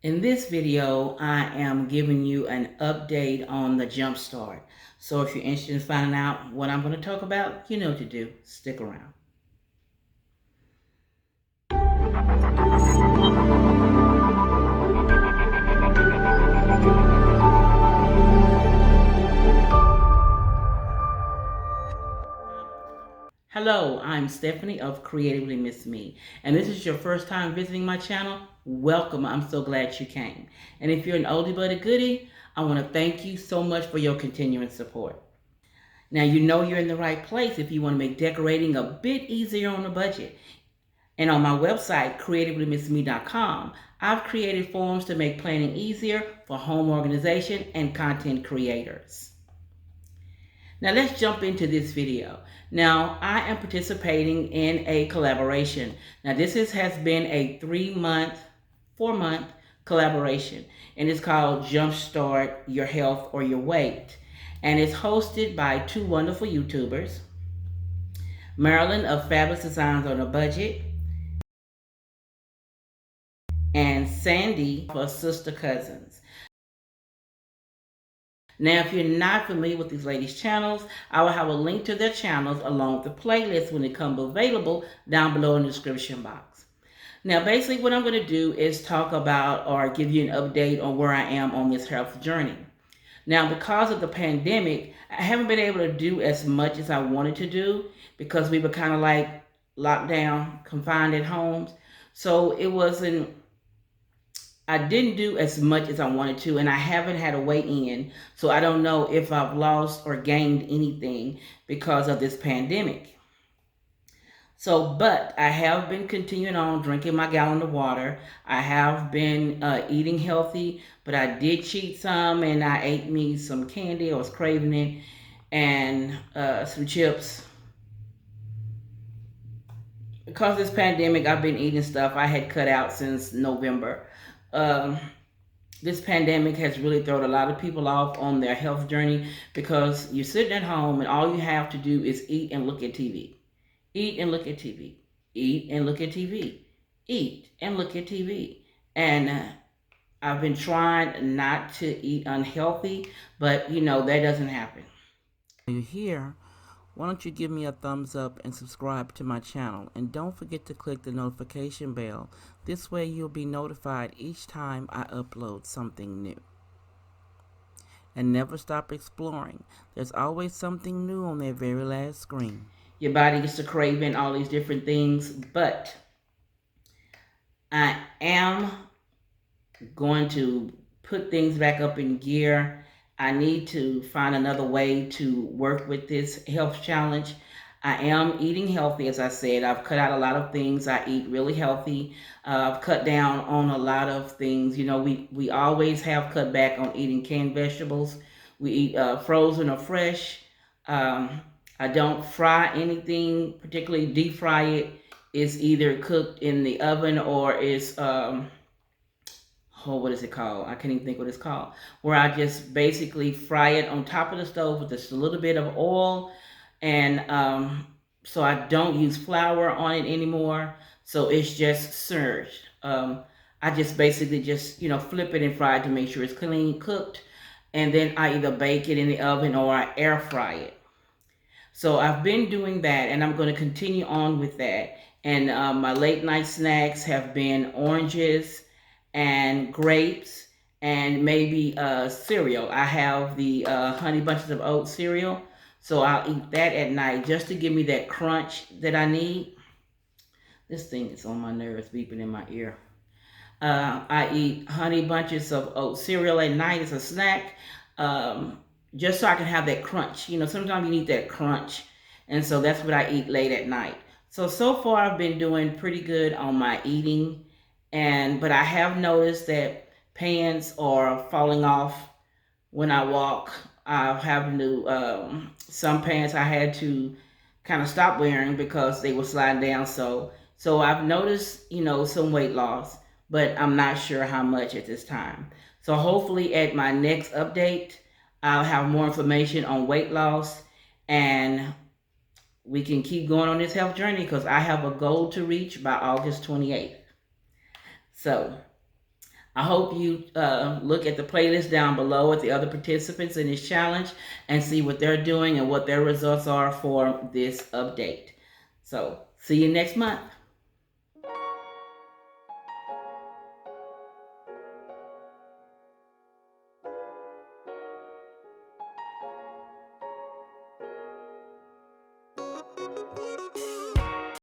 In this video, I am giving you an update on the Jumpstart. So if you're interested in finding out what I'm going to talk about, you know what to do. Stick around. Hello, I'm Stephanie of Creatively Miss Me, and this is your first time visiting my channel. Welcome. I'm so glad you came. And if you're an oldie but a goodie, I want to thank you so much for your continuing support. Now, you know you're in the right place if you want to make decorating a bit easier on a budget. And on my website, creativelymissme.com, I've created forums to make planning easier for home organization and content creators. Now let's jump into this video. Now I am participating in a collaboration. Now this has been a 4-month collaboration, and it's called Jumpstart Your Health or Your Weight. And it's hosted by two wonderful YouTubers, Marilyn of Fabulous Designs on a Budget, and Sandy for Sister Cousins. Now, if you're not familiar with these ladies' channels, I will have a link to their channels along with the playlist when it comes available down below in the description box. Now, basically what I'm going to do is talk about or give you an update on where I am on this health journey. Now, because of the pandemic, I haven't been able to do as much as I wanted to do because we were kind of like locked down, confined at homes. So I didn't do as much as I wanted to, and I haven't had a weigh in, so I don't know if I've lost or gained anything because of this pandemic. So, but I have been continuing on drinking my gallon of water. I have been eating healthy, but I did cheat some, and I ate me some candy. I was craving it, and some chips. Because of this pandemic, I've been eating stuff I had cut out since November. This pandemic has really thrown a lot of people off on their health journey because you're sitting at home and all you have to do is eat and look at TV. Eat and look at TV. Eat and look at TV. Eat and look at TV. And I've been trying not to eat unhealthy, but that doesn't happen. You're here. Why don't you give me a thumbs up and subscribe to my channel, and don't forget to click the notification bell. This way you'll be notified each time I upload something new. And never stop exploring. There's always something new on their very last screen. Your body gets to craving all these different things, but I am going to put things back up in gear. I need to find another way to work with this health challenge. I am eating healthy, as I said. I've cut out a lot of things. I eat really healthy. I've cut down on a lot of things. We always have cut back on eating canned vegetables. We eat frozen or fresh. I don't fry anything, particularly deep fry it. It's either cooked in the oven or it's what is it called? I can't even think what it's called. Where I just basically fry it on top of the stove with just a little bit of oil. And so I don't use flour on it anymore. So it's just surged. I just basically flip it and fry it to make sure it's clean cooked. And then I either bake it in the oven or I air fry it. So I've been doing that, and I'm going to continue on with that. And my late night snacks have been oranges and grapes and maybe cereal. I have the Honey Bunches of Oats cereal, so I'll eat that at night just to give me that crunch that I need. This thing is on my nerves, beeping in my ear. I eat Honey Bunches of Oats cereal at night as a snack, just so I can have that crunch. Sometimes you need that crunch, and so that's what I eat late at night. So far I've been doing pretty good on my eating. But I have noticed that pants are falling off when I walk. I'm having to, some pants I had to kind of stop wearing because they were sliding down. So I've noticed, some weight loss, but I'm not sure how much at this time. So hopefully at my next update, I'll have more information on weight loss, and we can keep going on this health journey because I have a goal to reach by August 28th. So I hope you look at the playlist down below at the other participants in this challenge and see what they're doing and what their results are for this update. So, see you next month.